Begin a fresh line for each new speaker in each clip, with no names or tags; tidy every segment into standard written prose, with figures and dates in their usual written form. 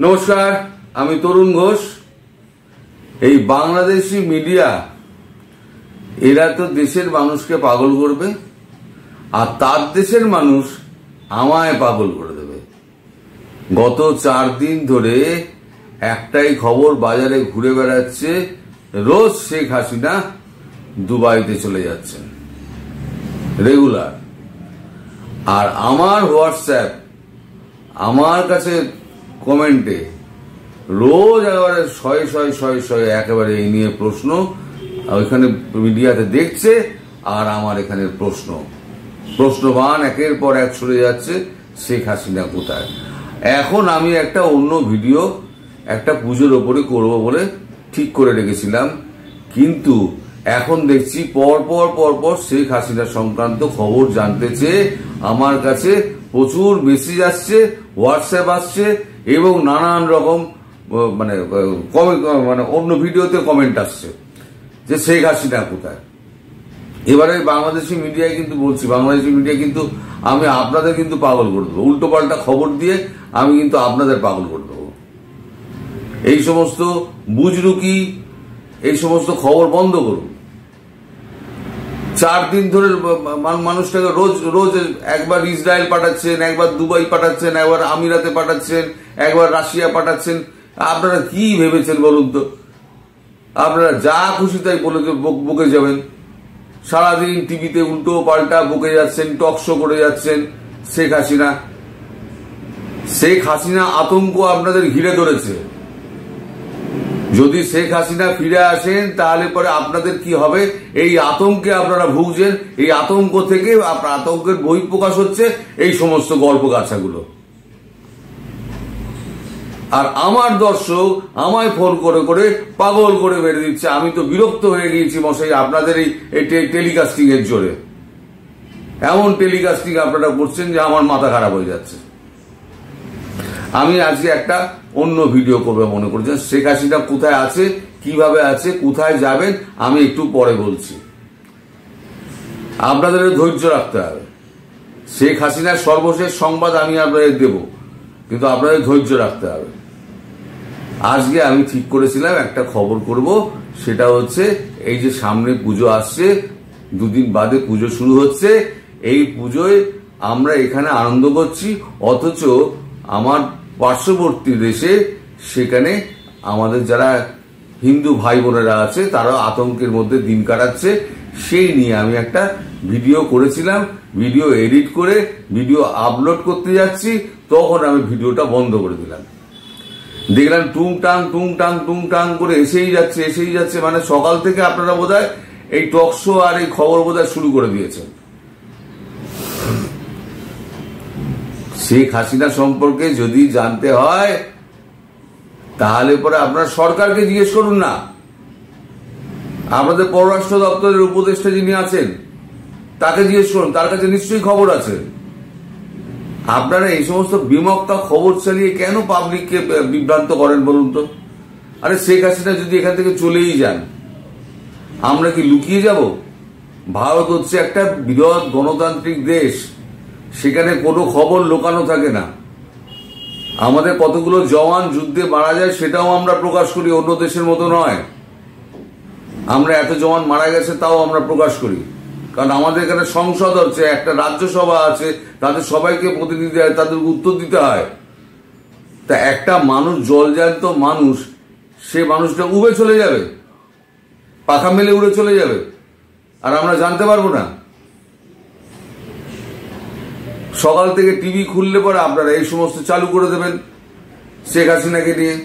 নমস্কার, আমি তরুণ ঘোষ। এই বাংলাদেশি মিডিয়া এরা তো দেশের মানুষকে পাগল করবে, আর তার দেশের মানুষ আমায় পাগল করে দেবে। গত 4 দিন ধরে একটাই খবর বাজারে ঘুরে বেড়াচ্ছে, রোজ শেখ হাসিনা দুবাইতে চলে যাচ্ছেন রেগুলার। আর আমার হোয়াটসঅ্যাপ, আমার কাছে কমেন্টে রোজ একেবারে শয়ে একেবারে এই নিয়ে প্রশ্ন, ওইখানে মিডিয়াতে দেখছে আর আমার এখানে প্রশ্নবান একের পর এক ছড়ে যাচ্ছে, শেখ হাসিনা কোথায়। এখন আমি একটা অন্য ভিডিও একটা পুজোর ওপরে করব বলে ঠিক করে রেখেছিলাম, কিন্তু এখন দেখছি পরপর শেখ হাসিনা সংক্রান্ত খবর জানতে চেয়ে আমার কাছে প্রচুর মেসেজ আসছে, হোয়াটসঅ্যাপ আসছে এবং নানান রকম মানে অন্য ভিডিওতে কমেন্ট আসছে যে শেখ হাসিনা কোথায়। এবারে বাংলাদেশি মিডিয়ায় কিন্তু বলছি, বাংলাদেশি মিডিয়া কিন্তু আমি আপনাদের কিন্তু পাগল করে দেবো, উল্টো পাল্টা খবর দিয়ে আমি কিন্তু আপনাদের পাগল করে দেবো। এই সমস্ত বুজরুকি, এই সমস্ত খবর বন্ধ করুন। 4 দিন ধরে মানুষটাকে রোজ একবার ইসরায়েল পাঠাচ্ছেন, একবার দুবাই পাঠাচ্ছেন, একবার আমিরাতে পাঠাচ্ছেন, একবার রাশিয়া পাঠাচ্ছেন। আপনারা কি ভেবেছেন বলুন তো? আপনারা যা খুশি তাই বকে যাবেন, সারাদিন টিভিতে উল্টো পাল্টা বকে যাচ্ছেন, টক শো করে যাচ্ছেন। শেখ হাসিনা আতঙ্ক আপনাদের ঘিরে ধরেছে। যদি শেখ হাসিনা ফিরে আসেন তাহলে পরে আপনাদের কি হবে, এই আতঙ্কে আপনারা ভুগছেন। এই আতঙ্ক থেকে আপনার আতঙ্কের বহিঃপ্রকাশ হচ্ছে এই সমস্ত গল্প গাছাগুলো। আর আমার দর্শক আমায় ফোন করে পাগল করে বেড়ে দিচ্ছে। আমি তো বিরক্ত হয়ে গিয়েছি মশাই আপনাদের এই টেলিকাস্টিং এর জোরে। এমন টেলিকাস্টিং আপনারা করছেন যে আমার মাথা খারাপ হয়ে যাচ্ছে। আমি আজকে একটা অন্য ভিডিও করবে মনে করছেন। শেখ হাসিনা কোথায় আছে, কিভাবে আছে, কোথায় যাবেন আমি একটু পরে বলছি। আপনাদের ধৈর্য রাখতে হবে। শেখ হাসিনার সর্বশেষ সংবাদ আমি আপনাদের দেব, কিন্তু আপনাদের ধৈর্য রাখতে হবে। আজকে আমি ঠিক করেছিলাম একটা খবর করব, সেটা হচ্ছে এই যে সামনে পুজো আসছে, 2 দিন বাদে পুজো শুরু হচ্ছে। এই পুজোয় আমরা এখানে আনন্দ করছি, অথচ আমার পার্শ্ববর্তী দেশে সেখানে আমাদের যারা হিন্দু ভাই বোনেরা আছে তারা আতঙ্কের মধ্যে দিন কাটাচ্ছে। সেই নিয়ে আমি একটা ভিডিও করেছিলাম, ভিডিও এডিট করে ভিডিও আপলোড করতে যাচ্ছি, তখন আমি ভিডিওটা বন্ধ করে দিলাম। দেখলাম টুংটাং করে এসেই যাচ্ছে। মানে সকাল থেকে আপনারা বোধহয় এই টক শো আর এই খবর বোধহয় শুরু করে দিয়েছেন। শেখ হাসিনা সম্পর্কে যদি জানতে হয় তাহলে পরে আপনার সরকারকে জিজ্ঞেস করুন না। আপনাদের পররাষ্ট্র দপ্তরের উপদেষ্টা যিনি আছেন তাকে জিজ্ঞেস করুন, তার কাছে নিশ্চয়ই খবর আছে। আপনারা এই সমস্ত বিমক্কা খবর চালিয়ে কেন পাবলিককে বিভ্রান্ত করেন বলুন তো? আরে শেখ হাসিনা যদি এখান থেকে চলেই যান, আমরা কি লুকিয়ে যাব? ভারত হচ্ছে একটা বৃহৎ গণতান্ত্রিক দেশ, সেখানে কোনো খবর লুকানো থাকে না। আমাদের কতগুলো জওয়ান যুদ্ধে মারা যায় সেটাও আমরা প্রকাশ করি, অন্য দেশের মতো নয়। আমরা এত জওয়ান মারা গেছে তাও আমরা প্রকাশ করি, কারণ আমাদের এখানে সংসদ হচ্ছে, একটা রাজ্যসভা আছে, তাদের সবাইকে প্রতিনিধি হয়, তাদেরকে উত্তর দিতে হয়। তা একটা মানুষ, জলজ্যান্ত মানুষ, সে মানুষটা উড়ে চলে যাবে, পাখা মেলে উড়ে চলে যাবে, আর আমরা জানতে পারবো না। সকাল থেকে টিভি খুললে পরে আপনারা এই সমস্ত চালু করে দেবেন শেখ হাসিনাকে নিয়ে।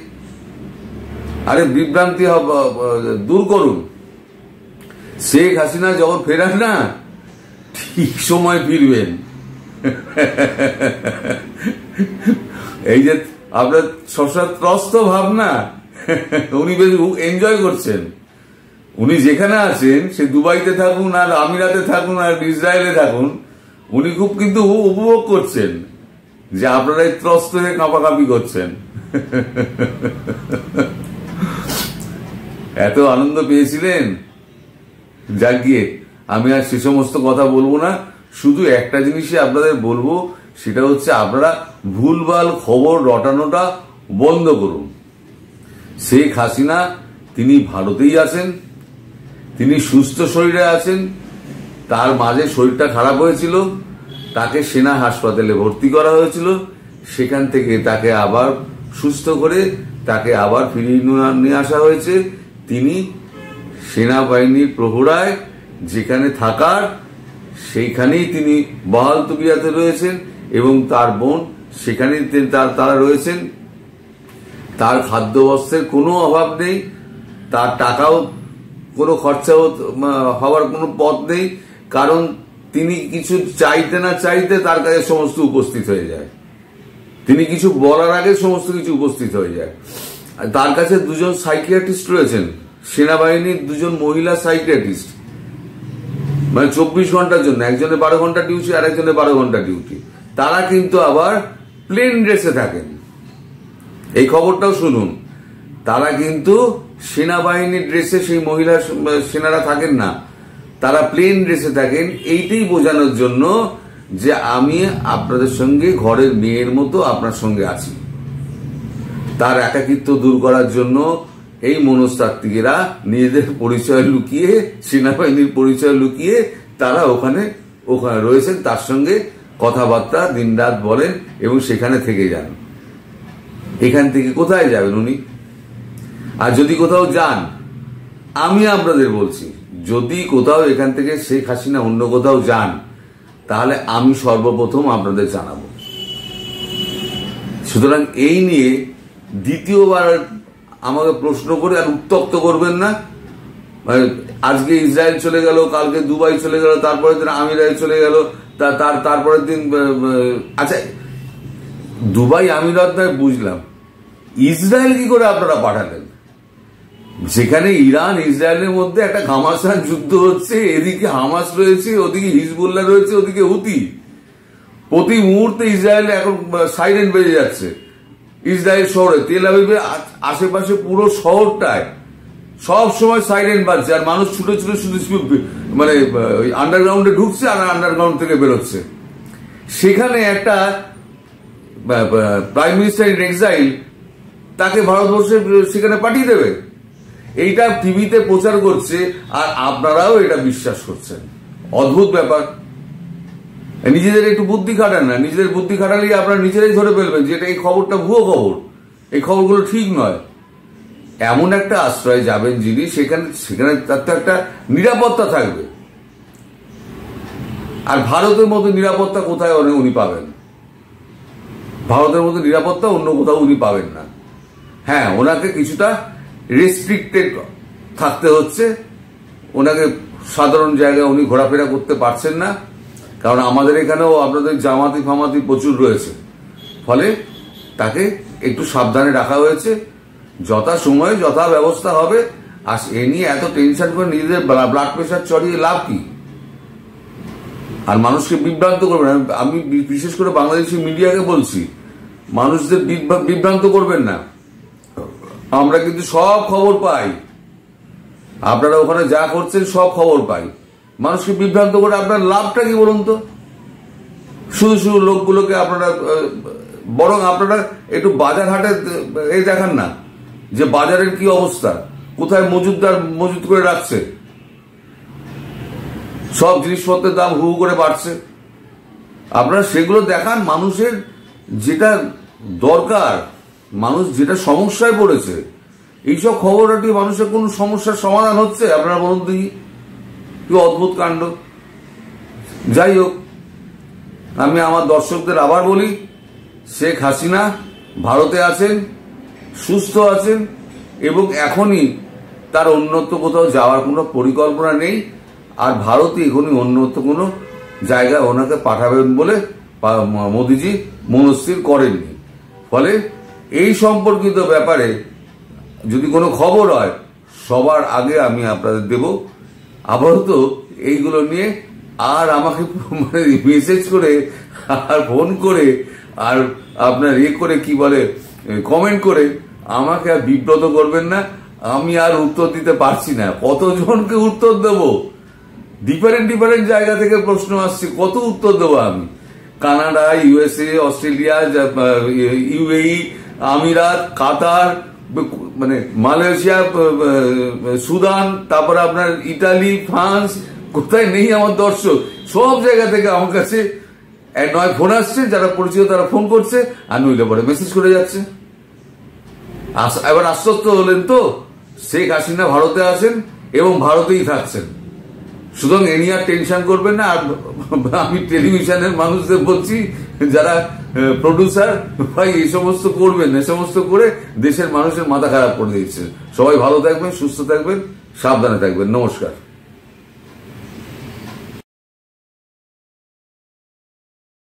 আরে বিভ্রান্তি দূর করুন। শেখ হাসিনা যখন ফেরান না, ঠিক সময় ফিরবেন। এই যে আপনার সবসময় ত্রস্ত ভাবনা, উনি বেশ এনজয় করছেন। উনি যেখানে আছেন, সে দুবাইতে থাকুন আর আমিরাতে থাকুন আর ইসরায়েলে থাকুন, উনি খুব কিন্তু উপভোগ করছেন যে আপনারা এই ত্রস্ত হয়ে কাঁপাকাঁপি করছেন। এত আনন্দ পেয়েছিলেন। যাকিয়ে আমি আর সে সমস্ত কথা বলবো না, শুধু একটা জিনিসই আপনাদের বলবো, সেটা হচ্ছে আপনারা ভুলভাল খবর রটানোটা বন্ধ করুন। শেখ হাসিনা তিনি ভারতেই আছেন, তিনি সুস্থ শরীরে আছেন। তার মাঝে শরীরটা খারাপ হয়েছিল, তাকে সেনা হাসপাতালে ভর্তি করা হয়েছিল, সেখান থেকে তাকে আবার সুস্থ করে তাকে আবার ফিরিয়ে নিয়ে আসা হয়েছে। তিনি সেনাবাহিনীর প্রহরায় যেখানে থাকার সেইখানেই তিনি বহাল তবিয়াতে রয়েছেন এবং তার বোন সেখানেই তারা রয়েছেন। তার খাদ্য বস্ত্রের কোনো অভাব নেই, তার টাকাও কোনো খরচা হওয়ার কোনো পথ নেই, কারণ তিনি কিছু চাইতে না চাইতে তার কাছে সমস্ত উপস্থিত হয়ে যায়। তিনি কিছু বলার আগে সমস্ত কিছু উপস্থিত হয়ে যায়। তার কাছে দুজন সাইকিয়াট্রিস্ট রয়েছেন, সেনাবাহিনীর দুজন মহিলা সাইকিয়াট্রিস্ট, মানে 24 ঘন্টার জন্য, একজনের 12 ঘন্টা ডিউটি আর একজনের 12 ঘন্টা ডিউটি। তারা কিন্তু আবার প্লেন ড্রেসে থাকেন, এই খবরটাও শুনুন। তারা কিন্তু সেনাবাহিনীর ড্রেসে সেই মহিলা সেনারা থাকেন না, তারা প্লেন ড্রেসে থাকেন। এইটাই বোঝানোর জন্য যে আমি আপনাদের সঙ্গে ঘরের মেয়ের মতো আপনার সঙ্গে আছি। তার একাকিত্ব দূর করার জন্য এই মনস্তাত্ত্বিকেরা নিজেদের পরিচয় লুকিয়ে, সেনাবাহিনীর পরিচয় লুকিয়ে তারা ওখানে রয়েছেন, তার সঙ্গে কথাবার্তা দিনরাত বলেন এবং সেখানে থেকে যান। এখান থেকে কোথায় যাবেন উনি? আর যদি কোথাও যান, আমি আপনাদের বলছি, যদি কোথাও এখান থেকে শেখ হাসিনা অন্য কোথাও যান, তাহলে আমি সর্বপ্রথম আপনাদের জানাবো। সুতরাং এই নিয়ে দ্বিতীয়বার আমাকে প্রশ্ন করে আর উত্তপ্ত করবেন না। আজকে ইসরায়েল চলে গেল, কালকে দুবাই চলে গেল, তারপরের দিন আমিরাত চলে গেল, তারপরের দিন আচ্ছা দুবাই আমিরাত নয় বুঝলাম, ইসরায়েল কি করে আপনারা পাঠালেন? যেখানে ইরান ইসরায়েলের মধ্যে একটা ঘামাসান যুদ্ধ হচ্ছে, এদিকে হামাস রয়েছে, ওদিকে হিজবুল্লাহ রয়েছে, ওদিকে হুতি। প্রতি মুহূর্তে ইসরায়েল এখন সাইরেন বেজে যাচ্ছে। ইসরায়েল শহরে তেল আবিবের আশেপাশে পুরো শহরটায় সব সময় সাইরেন বাজছে, আর মানুষ ছুটে ছুটে শুধু মানে আন্ডারগ্রাউন্ডে ঢুকছে আর আন্ডারগ্রাউন্ড থেকে বেরোচ্ছে। সেখানে একটা প্রাইম মিনিস্টার ইন এক্সাইল, তাকে ভারতবর্ষে সেখানে পাঠিয়ে দেবে, এইটা টিভিতে প্রচার করছে, আর আপনারাও এটা বিশ্বাস করছেন। অদ্ভুত ব্যাপার। নিজেদের একটু বুদ্ধি খাটান না, নিজেদের বুদ্ধি খাটালেই আপনারা নিজেরাই ধরে ফেলবেন যে এটা এই খবরটা ভুয়ো খবর, এই খবরগুলো ঠিক নয়। এমন একটা আশ্রয় যাবেন যিনি, সেখানে তার তো একটা নিরাপত্তা থাকবে। আর ভারতের মতো নিরাপত্তা কোথায় উনি পাবেন? ভারতের মতো নিরাপত্তা অন্য কোথাও উনি পাবেন না। হ্যাঁ, ওনাকে কিছুটা রেস্ট্রিক্টেড থাকতে হচ্ছে, ওনাকে সাধারণ জায়গায় উনি ঘোরাফেরা করতে পারছেন না, কারণ আমাদের এখানেও আপনাদের জামাতি ফামাতি প্রচুর রয়েছে, ফলে তাকে একটু সাবধানে রাখা হয়েছে। যথা সময়ে যথা ব্যবস্থা হবে। আর এ নিয়ে এত টেনশন করে নিজেদের ব্লাড প্রেশার চড়িয়ে লাভ কি? আর মানুষকে বিভ্রান্ত করবেন। আমি বিশেষ করে বাংলাদেশি মিডিয়াকে বলছি, মানুষদের বিভ্রান্ত করবেন না। আমরা কিন্তু সব খবর পাই, আপনারা ওখানে যা করছেন সব খবর পাই। মানুষকে বিভ্রান্ত করে আপনার লাভটা কি বলুন তো? শুধু শুধু লোকগুলোকে আপনারা, বরং আপনারা একটু বাজার হাটে এই দেখান না যে বাজারের কি অবস্থা, কোথায় মজুদ করে রাখছে, সব জিনিসপত্রের দাম হু করে বাড়ছে। আপনারা সেগুলো দেখান। মানুষের যেটা দরকার, মানুষ যেটা সমস্যায় পড়েছে, এইসব খবরাটি মানুষের কোন সমস্যার সমাধান হচ্ছে? আপনারা বলুন দেখি। কি অদ্ভুত কাণ্ড। যাই হোক, আমি আমার দর্শকদের আবার বলি, শেখ হাসিনা ভারতে আছেন, সুস্থ আছেন এবং এখনই তার অন্যত্র কোথাও যাওয়ার কোনো পরিকল্পনা নেই। আর ভারতে এখনই অন্যত্র কোনো জায়গায় ওনাকে পাঠাবেন বলে মোদিজি মনস্থির করেননি। ফলে এই সম্পর্কিত ব্যাপারে যদি কোনো খবর হয়, সবার আগে আমি আপনাদের দেব। আপাতত এইগুলো নিয়ে আর আমাকে মেসেজ করে আর ফোন করে আর আপনার করে কি বলে কমেন্ট করে আমাকে আর বিব্রত করবেন না। আমি আর উত্তর দিতে পারছি না। কতজনকে উত্তর দেব? ডিফারেন্ট জায়গা থেকে প্রশ্ন আসছে, কত উত্তর দেবো আমি? কানাডা, ইউএসএ, অস্ট্রেলিয়া, ইউএই, আমিরাত, কাতার, মানে মালয়েশিয়া, সুদান, তারপরে আপনার ইটালি, ফ্রান্স, কোথায় নেই আমার দর্শক, সব জায়গা থেকে আমার কাছে নয় ফোন আসছে, যারা পরিচিত তারা ফোন করছে, আর নইলে পরে মেসেজ করে যাচ্ছে। এবার আশ্বস্ত হলেন তো শেখ হাসিনা ভারতে আছেন এবং ভারতেই থাকছেন, সুতরাং এ নিয়ে আর টেনশন করবেন না। আর আমি টেলিভিশনের মানুষদের বলছি, যারা প্রডিউসার, ভাই এই সমস্ত করবেন, এ সমস্ত করে দেশের মানুষের মাথা খারাপ করে দিচ্ছে। সবাই ভালো থাকবেন, সুস্থ থাকবেন, সাবধানে থাকবেন। নমস্কার।